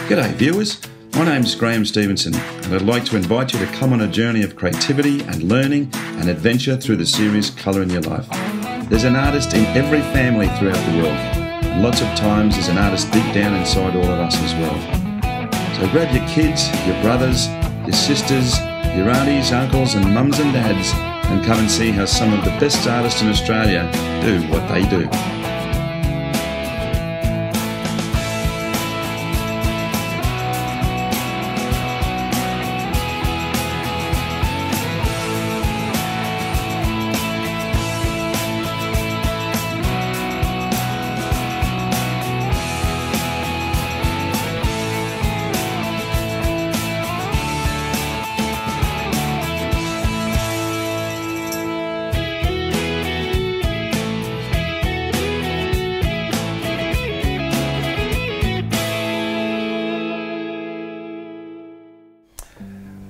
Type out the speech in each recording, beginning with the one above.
G'day viewers, my name's Graham Stevenson and I'd like to invite you to come on a journey of creativity and learning and adventure through the series Colour in Your Life. There's an artist in every family throughout the world, and lots of times there's an artist deep down inside all of us as well. So grab your kids, your brothers, your sisters, your aunties, uncles and mums and dads and come and see how some of the best artists in Australia do what they do.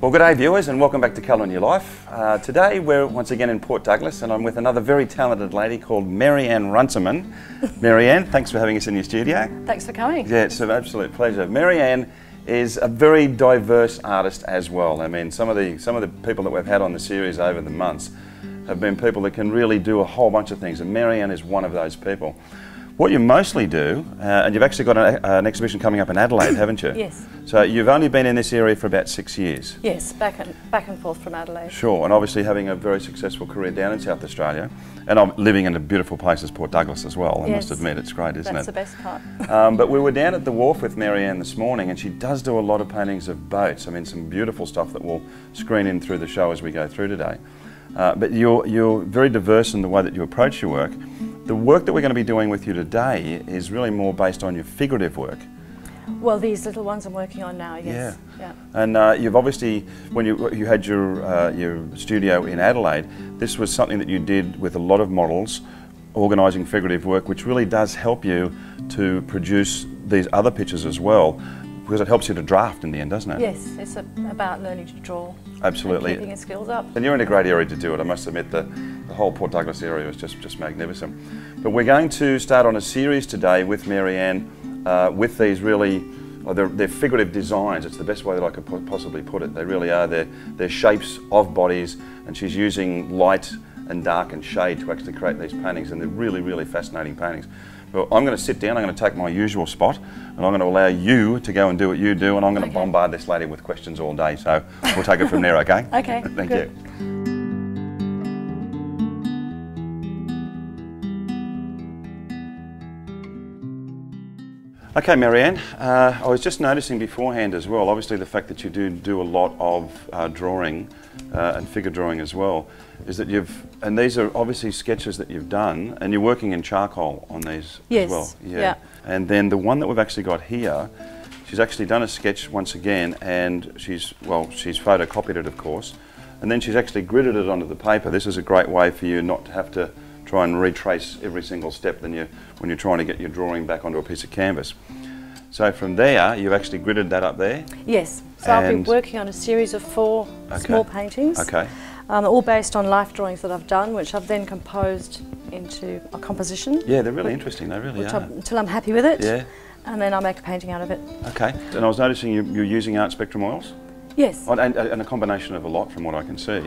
Well, good day viewers and welcome back to Colour in Your Life. Today we're once again in Port Douglas and I'm with another very talented lady called Mary Ann Runciman. Mary Ann, thanks for having us in your studio. Thanks for coming. Yeah, it's an absolute pleasure. Mary Ann is a very diverse artist as well. I mean, some of the people that we've had on the series over the months have been people that can really do a whole bunch of things, and Mary Ann is one of those people. What you mostly do, and you've actually got an exhibition coming up in Adelaide, haven't you? Yes. So you've only been in this area for about 6 years? Yes, back and forth from Adelaide. Sure, and obviously having a very successful career down in South Australia, and I'm living in a beautiful place as Port Douglas as well, I must admit, it's great, isn't it? That's the best part. But we were down at the wharf with Mary Ann this morning, and she does do a lot of paintings of boats. I mean, some beautiful stuff that we'll screen in through the show as we go through today. But you're very diverse in the way that you approach your work. The work that we're going to be doing with you today is really more based on your figurative work. Well, these little ones I'm working on now, yes. Yeah. And you've obviously, when you had your studio in Adelaide, this was something that you did with a lot of models, organising figurative work, which really does help you to produce these other pictures as well, because it helps you to draft in the end, doesn't it? Yes, it's about learning to draw. Absolutely. And keeping your skills up. And you're in a great area to do it, I must admit. The whole Port Douglas area is just magnificent. But we're going to start on a series today with Mary Ann with these really, they're figurative designs. It's the best way that I could possibly put it. They really are. They're shapes of bodies, and she's using light and dark and shade to actually create these paintings, and they're really, really fascinating paintings. Well, I'm going to sit down, I'm going to take my usual spot, and I'm going to allow you to go and do what you do, and I'm going to bombard this lady with questions all day, so we'll take it from there, okay? Okay, Thank good. you. Okay, Mary Ann, I was just noticing beforehand as well, obviously the fact that you do a lot of drawing and figure drawing as well, is that and these are obviously sketches that you've done, and you're working in charcoal on these as well. Yeah. And then the one that we've actually got here, she's actually done a sketch once again, and she's photocopied it, of course, and then she's actually gridded it onto the paper. This is a great way for you not to have to try and retrace every single step when you're trying to get your drawing back onto a piece of canvas. So from there, you've actually gridded that up there? Yes. So I've been working on a series of 4 small paintings. Okay. All based on life drawings that I've done, which I've then composed into a composition. Yeah, they're really interesting, they really are. Until I'm happy with it. Yeah. And then I make a painting out of it. Okay. And I was noticing you're using art spectrum oils? Yes. And a combination of a lot from what I can see.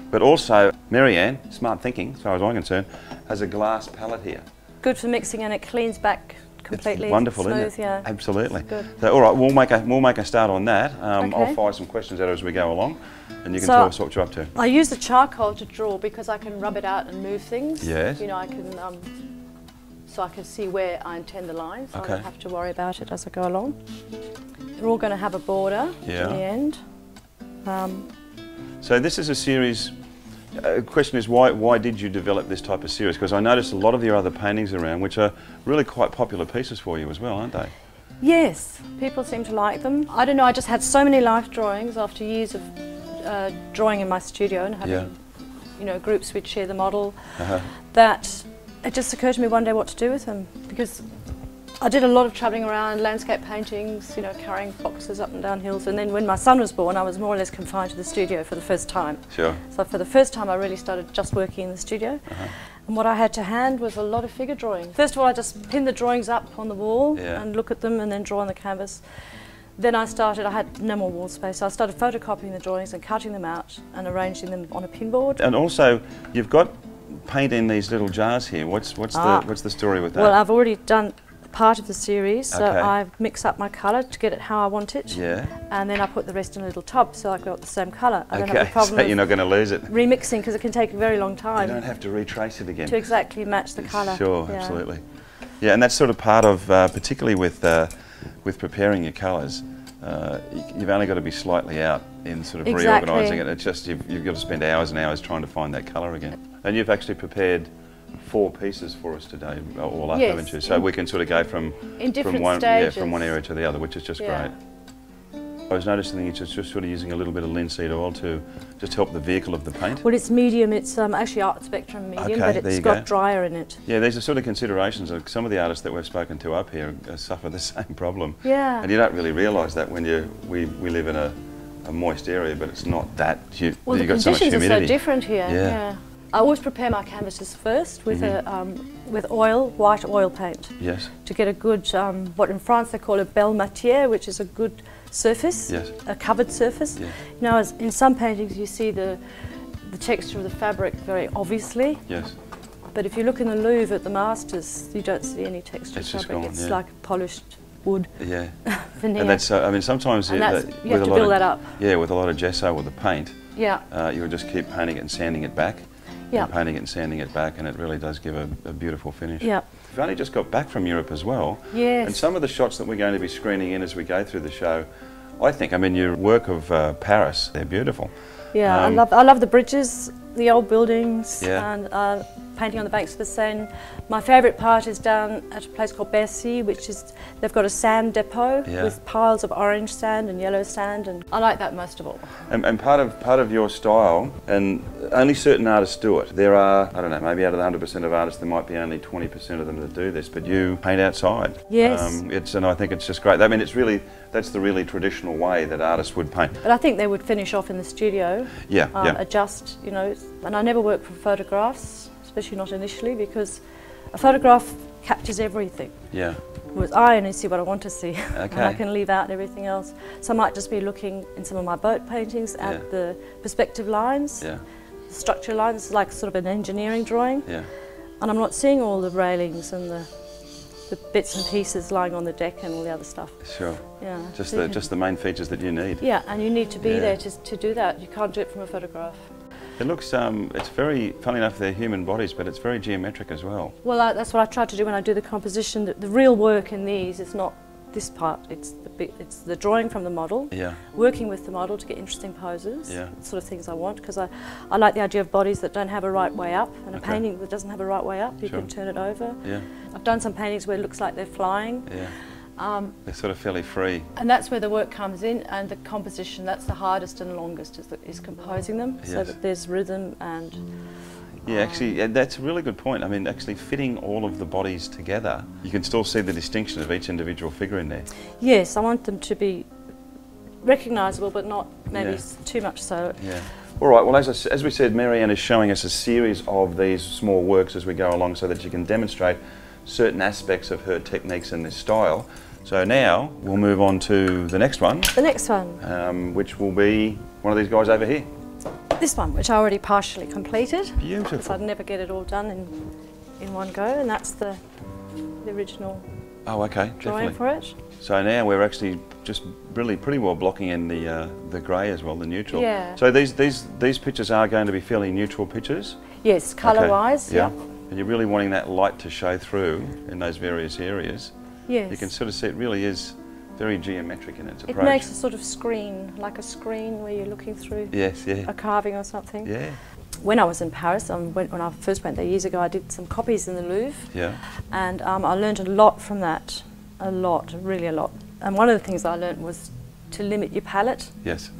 But also, Mary Ann, smart thinking, as far as I'm concerned, has a glass palette here. Good for mixing, and it cleans back completely. It's wonderful, smooth, isn't it? Yeah. Absolutely. Good. So, all right, we'll make a start on that. Okay. I'll fire some questions at her as we go along, and you can tell us what you're up to. I use the charcoal to draw because I can rub it out and move things. Yes. You know, I can, so I can see where I intend the lines. So I don't have to worry about it as I go along. They're all going to have a border in the end. So this is a series. The question is, why did you develop this type of series? Because I noticed a lot of your other paintings around, which are really quite popular pieces for you as well, aren't they? Yes, people seem to like them. I don't know, I just had so many life drawings after years of drawing in my studio and having you know, groups which share the model, that it just occurred to me one day what to do with them, because I did a lot of travelling around, landscape paintings, you know, carrying boxes up and down hills, and then when my son was born I was more or less confined to the studio for the first time. Sure. So for the first time I really started just working in the studio. And what I had to hand was a lot of figure drawing. First of all I just pinned the drawings up on the wall and look at them and then draw on the canvas. then I had no more wall space, so I started photocopying the drawings and cutting them out and arranging them on a pinboard. And also, you've got paint in these little jars here. What's the story with that? Well, I've already done part of the series, so Okay. I mix up my colour to get it how I want it. Yeah. And then I put the rest in a little tub, so I've got the same colour. I don't have Okay, the problem so of you're not going to lose it. remixing, because it can take a very long time. You don't have to retrace it again. To exactly match the colour. Sure, yeah. absolutely. Yeah, and that's sort of part of, particularly with preparing your colours, you've only got to be slightly out in sort of Exactly. reorganising it. It's just you've got to spend hours and hours trying to find that colour again. And you've actually prepared 4 pieces for us today, all up, Yes, haven't you? So we can sort of go from different one stages. from one area to the other, which is just Yeah. great. I was noticing that you're just sort of using a little bit of linseed oil to just help the vehicle of the paint. Well, it's medium. It's actually art spectrum medium, Okay, but there it's you got go. dryer in it. Yeah, these are sort of considerations. Some of the artists that we've spoken to up here suffer the same problem. Yeah. And you don't really realise that when we live in a moist area, but it's not that. Well, you've the got so much conditions are humidity. so different here. Yeah. I always prepare my canvases first with with oil, white oil paint, Yes. to get a good what in France they call a belle matière, which is a good surface, Yes. a covered surface. Yeah. You know, in some paintings you see the texture of the fabric very obviously, Yes. but if you look in the Louvre at the masters, you don't see any texture It's of just fabric. gone, it's yeah. like polished wood Yeah. veneer. And that's. I mean, sometimes And that's- you with have a to lot build of that up. Yeah, with a lot of gesso or the paint, Yeah. you'll just keep painting it and sanding it back. Yeah. And painting it and sanding it back, and it really does give a beautiful finish. Yeah. You've only just got back from Europe as well. Yes. And some of the shots that we're going to be screening in as we go through the show, I think, I mean, your work of Paris, they're beautiful. Yeah, Um, I love the bridges, the old buildings, Yeah. and painting on the banks of the Seine. My favourite part is down at a place called Bercy, which is, they've got a sand depot Yeah. with piles of orange sand and yellow sand, and I like that most of all. And part of your style, and only certain artists do it. There are, I don't know, maybe out of the 100% of artists, there might be only 20% of them that do this, but you paint outside. Yes. And I think it's just great. I mean, that's the really traditional way that artists would paint. But I think they would finish off in the studio, Yeah, yeah. adjust, you know, and I never work for photographs, especially not initially, because a photograph captures everything. Yeah. Whereas I only see what I want to see, and I Okay. can leave out everything else. So I might just be looking in some of my boat paintings at Yeah. the perspective lines, Yeah. the structure lines, like sort of an engineering drawing, Yeah. and I'm not seeing all the railings and the bits and pieces lying on the deck and all the other stuff. Sure. Yeah. Just So you the main features that you need. yeah, and you need to be Yeah. there to do that. You can't do it from a photograph. It looks, it's very, funny enough, they're human bodies, but it's very geometric as well. Well, that's what I try to do when I do the composition. The real work in these is not this part, it's the drawing from the model, Yeah. working with the model to get interesting poses, Yeah. the sort of things I want, because I like the idea of bodies that don't have a right way up, and a Okay. painting that doesn't have a right way up, you Sure. can turn it over. Yeah. I've done some paintings where it looks like they're flying, Yeah. They're sort of fairly free. and that's where the work comes in, and the composition, that's the hardest and longest, is composing them, so Yes. that there's rhythm and... Yeah, actually, that's a really good point. I mean, actually fitting all of the bodies together, you can still see the distinction of each individual figure in there. Yes, I want them to be recognisable, but not maybe Yeah. too much so. Yeah. All right, well, as we said, Mary Ann is showing us a series of these small works as we go along so that she can demonstrate certain aspects of her techniques and this style. So now we'll move on to the next one, The next one, which will be one of these guys over here. this one, which I already partially completed, because Beautiful. I'd never get it all done in one go, and that's the original Oh, okay, drawing definitely. for it. So now we're actually just really pretty well blocking in the grey as well, the neutral. Yeah. So these pictures are going to be fairly neutral pictures. Yes, colour-wise, Okay. yeah. And you're really wanting that light to show through in those various areas. Yes. You can sort of see it really is very geometric in its It approach. makes a sort of screen, like a screen where you're looking through Yes, yeah. a carving or something. Yeah, When I was in Paris, when I first went there years ago, I did some copies in the Louvre, yeah. and I learned a lot from that, a lot, really a lot. And one of the things I learned was to limit your palette. Yes.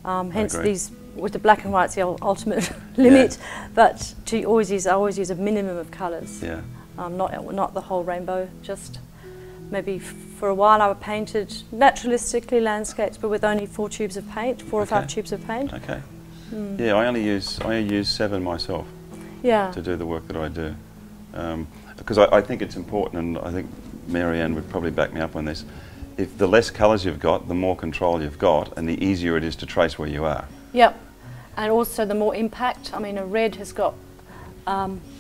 Hence agree. these, with the black and white's the ultimate limit, but I always use a minimum of colours. Yeah. Not the whole rainbow, just maybe for a while I painted naturalistically landscapes, but with only 4 tubes of paint, 4 or 5 Okay. tubes of paint. Okay. Yeah, I only use 7 myself Yeah. to do the work that I do, because I think it's important, and I think Mary Ann would probably back me up on this. if the less colours you've got, the more control you've got, and the easier it is to trace where you are. Yep, and also the more impact. I mean, a red has got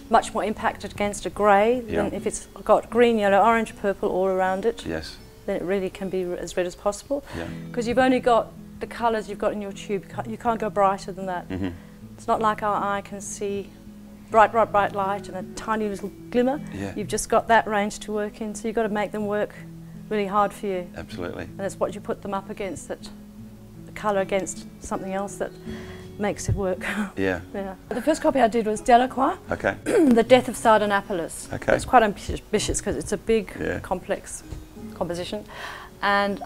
much more impact against a grey than if it's got green, yellow, orange, purple all around it. Yes. Then it really can be as red as possible. Yeah. Because you've only got the colours you've got in your tube. You can't go brighter than that. Mm-hmm. It's not like our eye can see bright light and a tiny little glimmer. Yeah. You've just got that range to work in, so you've got to make them work really hard for you. Absolutely. And it's what you put them up against, that the colour against something else, that makes it work. Yeah. Yeah. The first copy I did was Delacroix, Okay. The Death of Sardanapalus. Okay. It's quite ambitious because it's a big, Yeah. complex composition, and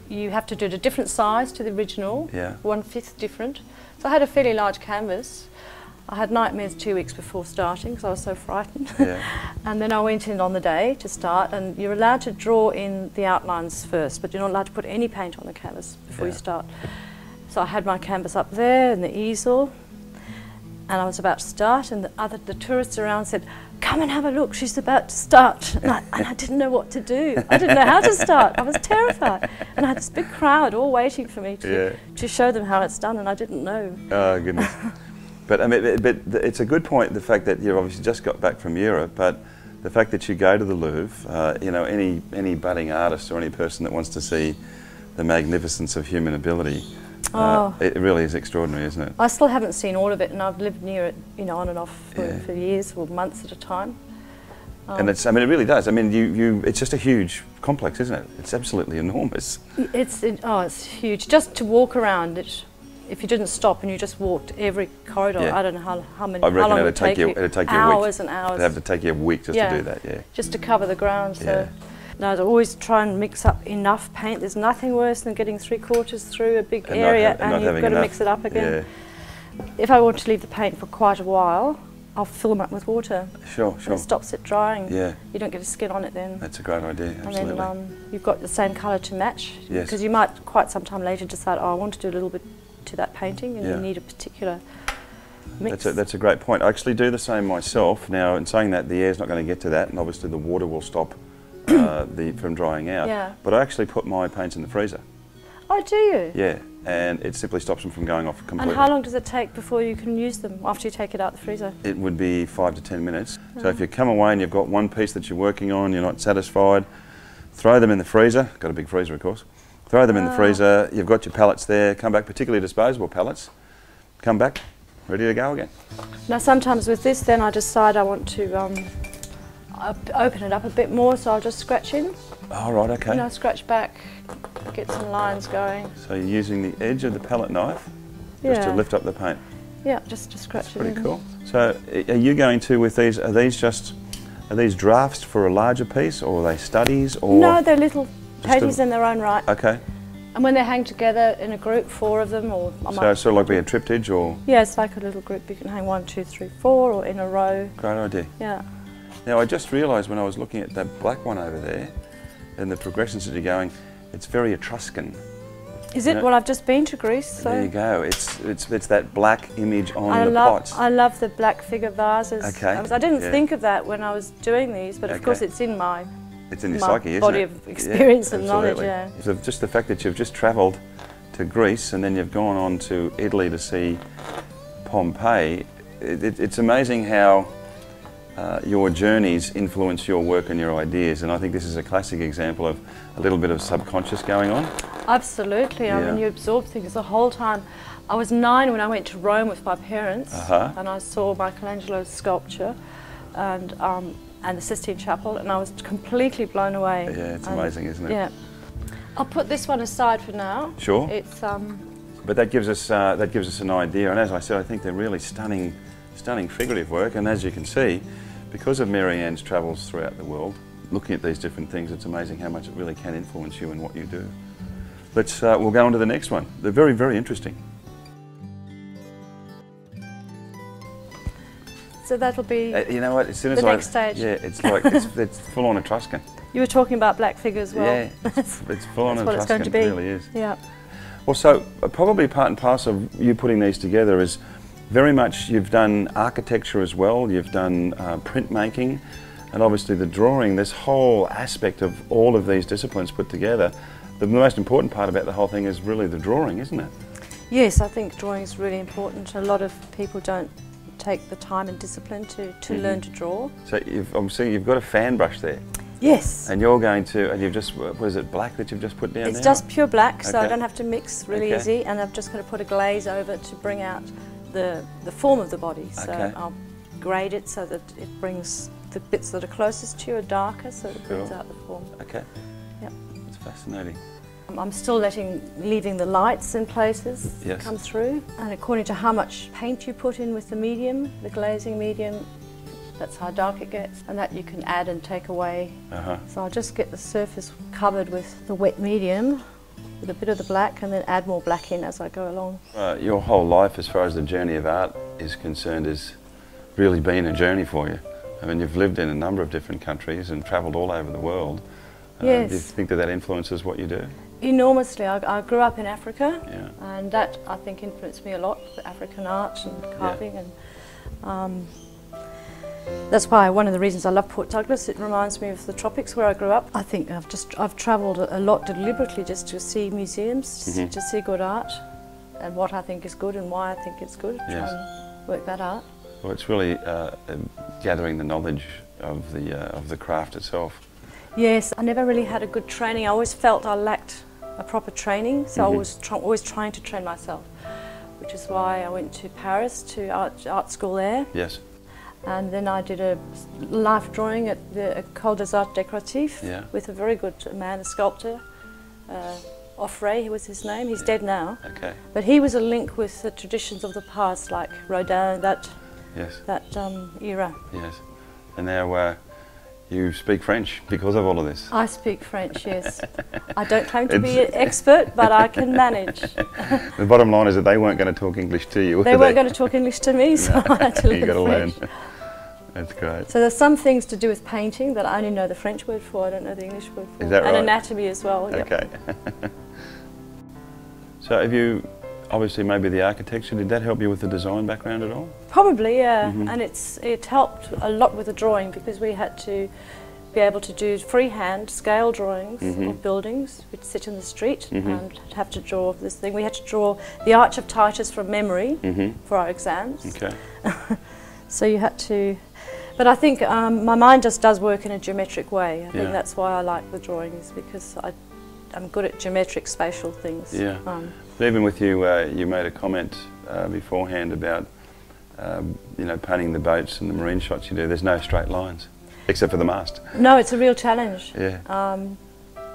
you have to do it a different size to the original, Yeah. 1/5 different. So I had a fairly large canvas. I had nightmares 2 weeks before starting because I was so frightened. Yeah. And then I went in on the day to start, and you're allowed to draw in the outlines first, but you're not allowed to put any paint on the canvas before you start. So I had my canvas up there and the easel, and I was about to start, and the tourists around said, "Come and have a look, she's about to start." And I didn't know what to do. I didn't know how to start. I was terrified. And I had this big crowd all waiting for me to show them how it's done, and I didn't know. Oh, goodness. But I mean, but it's a good point, the fact that you've obviously just got back from Europe, but the fact that you go to the Louvre, you know, any budding artist or any person that wants to see the magnificence of human ability, it really is extraordinary, isn't it? I still haven't seen all of it, and I've lived near it, you know, on and off for years or months at a time. And it's, I mean, it really does. I mean, it's just a huge complex, isn't it? It's absolutely enormous. It's huge. Just to walk around it, if you didn't stop and you just walked every corridor, I don't know how long it would take you. It'd take you hours and hours. It'd have to take you a week just to do that, yeah. Just to cover the ground. So. No, I always try and mix up enough paint. There's nothing worse than getting 3/4 through a big area and you've got to mix it up again. Yeah. If I want to leave the paint for quite a while, I'll fill them up with water. Sure. And it stops it drying. Yeah. You don't get a skin on it then. That's a great idea, absolutely. And then you've got the same colour to match. Yes. Because you might quite some time later decide, oh, I want to do a little bit to that painting, and you need a particular mix. That's a great point. I actually do the same myself. Now, in saying that, the air's not going to get to that, and obviously the water will stop from drying out. Yeah. But I actually put my paints in the freezer. Oh, do you? Yeah, and it simply stops them from going off completely. And how long does it take before you can use them after you take it out the freezer? It would be 5 to 10 minutes. So if you come away and you've got one piece that you're working on, you're not satisfied, throw them in the freezer. Got a big freezer, of course. Throw them in the freezer. You've got your pallets there. Come back, particularly disposable pallets. Come back, ready to go again. Now, sometimes with this, then I decide I want to open it up a bit more, so I'll just scratch in. Oh, right, okay. You know, scratch back, get some lines going. So you're using the edge of the palette knife just to lift up the paint. Yeah, just to scratch it in. Pretty cool. So are you going to, with these, are these drafts for a larger piece, or are they studies? Or no, they're little paintings in their own right. Okay. And when they hang together in a group, 4 of them, or I might... So sort of like be a triptych, or? Yeah, it's like a little group. You can hang 1, 2, 3, 4, or in a row. Great idea. Yeah. Now, I just realised when I was looking at that black one over there, and the progressions that you're going, it's very Etruscan. Is it? Well, I've just been to Greece, so... There you go. It's that black image on the pots. I love the black figure vases. Okay. I didn't think of that when I was doing these, but of course it's in my... It's in your psyche, isn't it? Body of experience and knowledge, yeah. So just the fact that you've just travelled to Greece and then you've gone on to Italy to see Pompeii, it's amazing how your journeys influence your work and your ideas, and I think this is a classic example of a little bit of subconscious going on. Absolutely. I mean, you absorb things the whole time. I was 9 when I went to Rome with my parents, and I saw Michelangelo's sculpture and the Sistine Chapel, and I was completely blown away. Yeah, it's amazing, isn't it? Yeah. I'll put this one aside for now. Sure. It's But that gives us an idea, and as I said, I think they're really stunning figurative work. And as you can see, because of Mary Ann's travels throughout the world, looking at these different things, it's amazing how much it really can influence you in what you do. We'll go on to the next one. They're very, very interesting. So that'll be you know what? As soon as the next stage. Yeah, it's like it's full on Etruscan. You were talking about black figure as well. Yeah, it's full on Etruscan. That's what it's going to be. It really is. Yeah. Well, so probably part and parcel of you putting these together is very much you've done architecture as well. You've done printmaking. and obviously the drawing, this whole aspect of all of these disciplines put together, the most important part about the whole thing is really the drawing, isn't it? Yes, I think drawing is really important. A lot of people don't take the time and discipline to learn to draw. So I'm seeing you've got a fan brush there. Yes. And you're going to, and you've just, what is it, black that you've just put down It's now? just pure black, so I Okay. don't have to mix really Okay. easy, and I'm just going to put a glaze over it to bring out the form of the body. So Okay. I'll grade it so that it brings the bits that are closest to you are darker, so it brings Sure. out the form. Okay. Yep. That's fascinating. I'm still leaving the lights in places Yes. come through, and according to how much paint you put in with the medium, the glazing medium, that's how dark it gets, and that you can add and take away. So I'll just get the surface covered with the wet medium, with a bit of the black, and then add more black in as I go along. Your whole life, as far as the journey of art is concerned, has really been a journey for you. I mean, you've lived in a number of different countries and travelled all over the world. Yes. Do you think that that influences what you do? Enormously. I grew up in Africa, Yeah. and that I think influenced me a lot, the African art and carving, and that's why one of the reasons I love Port Douglas. It reminds me of the tropics where I grew up. I think I've travelled a lot deliberately just to see museums, to see good art, and what I think is good and why I think it's good. Yes. Try and work that out. Well, it's really gathering the knowledge of the craft itself. Yes, I never really had a good training. I always felt I lacked a proper training, so I was always trying to train myself, which is why I went to Paris to art school there. Yes. And then I did a life drawing at the École des Arts Décoratifs with a very good man, a sculptor, Offray, he was his name. He's dead now. Okay. But he was a link with the traditions of the past, like Rodin, that era. Yes. And now you speak French because of all of this. I speak French, yes. I don't claim to be an expert, but I can manage. The bottom line is that they weren't going to talk English to you, were They weren't going to talk English to me, so I had to learn you got to learn. French. That's great. So there's some things to do with painting that I only know the French word for, I don't know the English word for. Is that right? And anatomy as well. Yep. Okay. So have you, obviously maybe the architecture, did that help you with the design background at all? Probably, yeah. And it helped a lot with the drawing because we had to be able to do freehand scale drawings of buildings. We'd sit in the street and have to draw this thing. We had to draw the Arch of Titus from memory for our exams. Okay. So you had to, but I think my mind just does work in a geometric way. I think that's why I like the drawings, because I'm good at geometric spatial things. Yeah. But even with you, you made a comment beforehand about painting the boats and the marine shots you do. There's no straight lines, except for the mast. No, it's a real challenge. Yeah.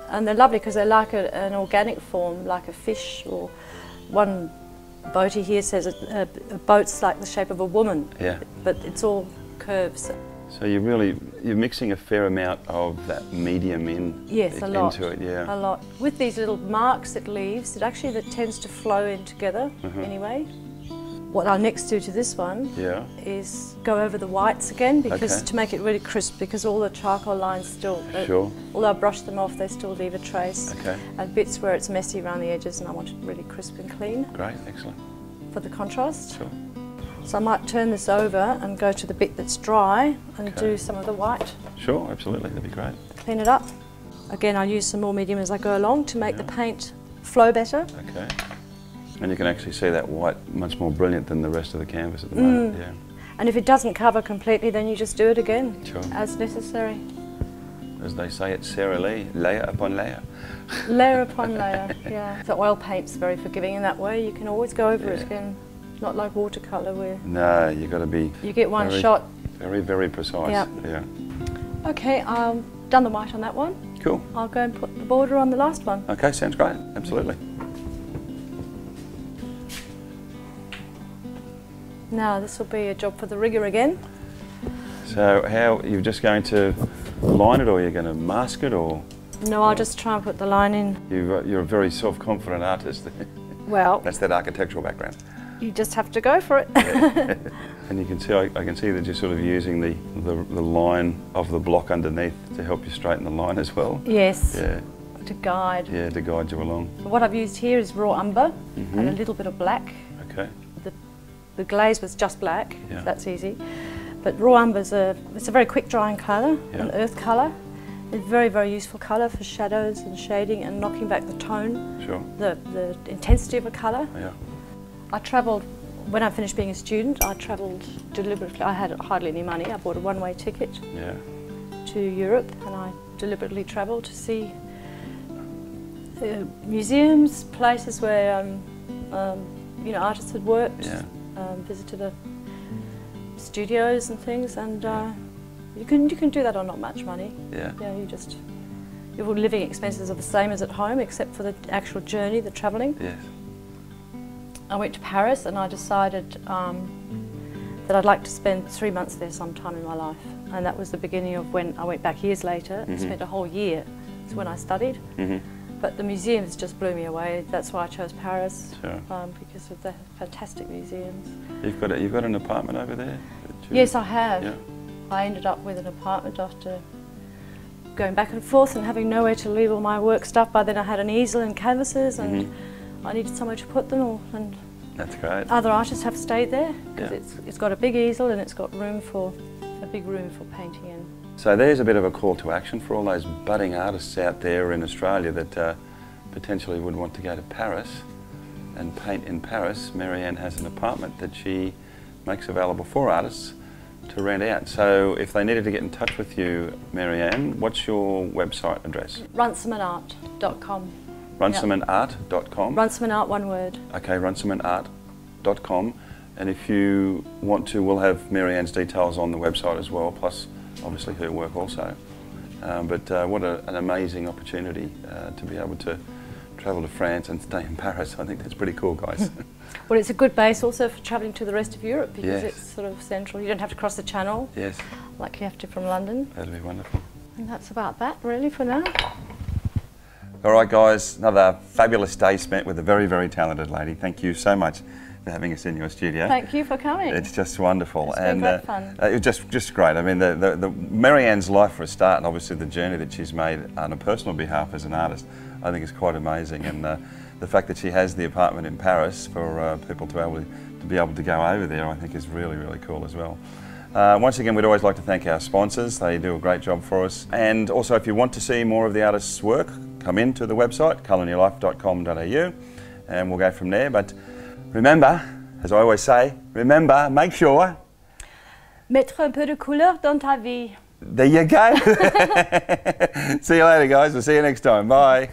And they're lovely because they're like an organic form, like a fish, or one boatie here says a boat's like the shape of a woman. Yeah. But it's all curves. So you're mixing a fair amount of that medium into it, yeah. A lot. With these little marks it leaves, it actually tends to flow in together anyway. What I'll next do to this one is go over the whites again, because to make it really crisp, because all the charcoal lines still, although I brush them off, they still leave a trace. Okay. And bits where it's messy around the edges and I want it really crisp and clean. Great, excellent. For the contrast. Sure. So I might turn this over and go to the bit that's dry and do some of the white. Sure, absolutely, that'd be great. Clean it up. Again, I'll use some more medium as I go along to make the paint flow better. Okay. And you can actually see that white much more brilliant than the rest of the canvas at the moment, yeah. And if it doesn't cover completely, then you just do it again, as necessary. As they say at Sara Lee, layer upon layer. Layer upon layer, yeah. The oil paint's very forgiving in that way. You can always go over it again. Not like watercolour where... No, you've got to be... You get one shot. Very, very precise. Yeah. Okay, I've done the white on that one. Cool. I'll go and put the border on the last one. Okay, sounds great. Absolutely. Now this will be a job for the rigger again. So how, you're just going to line it, or you're going to mask it, or...? No, I'll just try and put the line in. You're a very self-confident artist. Well... That's that architectural background. You just have to go for it. And you can see, I can see that you're sort of using the line of the block underneath to help you straighten the line as well. Yes. Yeah. To guide. Yeah, to guide you along. What I've used here is raw umber and a little bit of black. Okay. The glaze was just black, so that's easy. But raw umber is it's a very quick drying colour, Yeah. an earth colour. It's very, very useful colour for shadows and shading and knocking back the tone, Sure. the intensity of a colour. Yeah. I travelled, when I finished being a student, I travelled deliberately. I had hardly any money. I bought a one-way ticket Yeah. to Europe, and I deliberately travelled to see museums, places where you know, artists had worked, Yeah. visited the studios and things, and you can do that on not much money. Yeah. Yeah, your living expenses are the same as at home, except for the actual journey, the travelling. Yes. I went to Paris, and I decided that I'd like to spend 3 months there sometime in my life, and that was the beginning of when I went back years later and spent a whole year. It's when I studied. But the museums just blew me away. That's why I chose Paris, Sure. because of the fantastic museums. You've got an apartment over there? Yes, I have. Yeah. I ended up with an apartment after going back and forth and having nowhere to leave all my work stuff. By then I had an easel and canvases, and I needed somewhere to put them all. And That's great. other artists have stayed there because Yeah. it's got a big easel and it's got a big room for painting in. So there's a bit of a call to action for all those budding artists out there in Australia that potentially would want to go to Paris and paint in Paris. Mary Ann has an apartment that she makes available for artists to rent out. So if they needed to get in touch with you, Mary Ann, what's your website address? Runcimanart.com. Runcimanart.com. Runcimanart, one word. Okay, runcimanart.com. And if you want to, we'll have Mary Ann's details on the website as well, plus obviously her work also. But what an amazing opportunity to be able to travel to France and stay in Paris. I think that's pretty cool, guys. Well, it's a good base also for travelling to the rest of Europe because Yes. it's sort of central. You don't have to cross the Channel Yes, like you have to from London. that'd be wonderful. And that's about that really for now. All right, guys, another fabulous day spent with a very, very talented lady. Thank you so much for having us in your studio. Thank you for coming. It's just wonderful. It's been great fun. It was just great. I mean, the Mary Ann's life for a start, and obviously the journey that she's made on a personal behalf as an artist, I think is quite amazing. And the fact that she has the apartment in Paris for people to be able to go over there, I think is really, really cool as well. Once again, we'd always like to thank our sponsors. They do a great job for us. And also, if you want to see more of the artist's work, come into the website, colouryourlife.com.au, and we'll go from there. But remember, as I always say, remember, make sure... Mettre un peu de couleur dans ta vie. There you go. See you later, guys. We'll see you next time. Bye.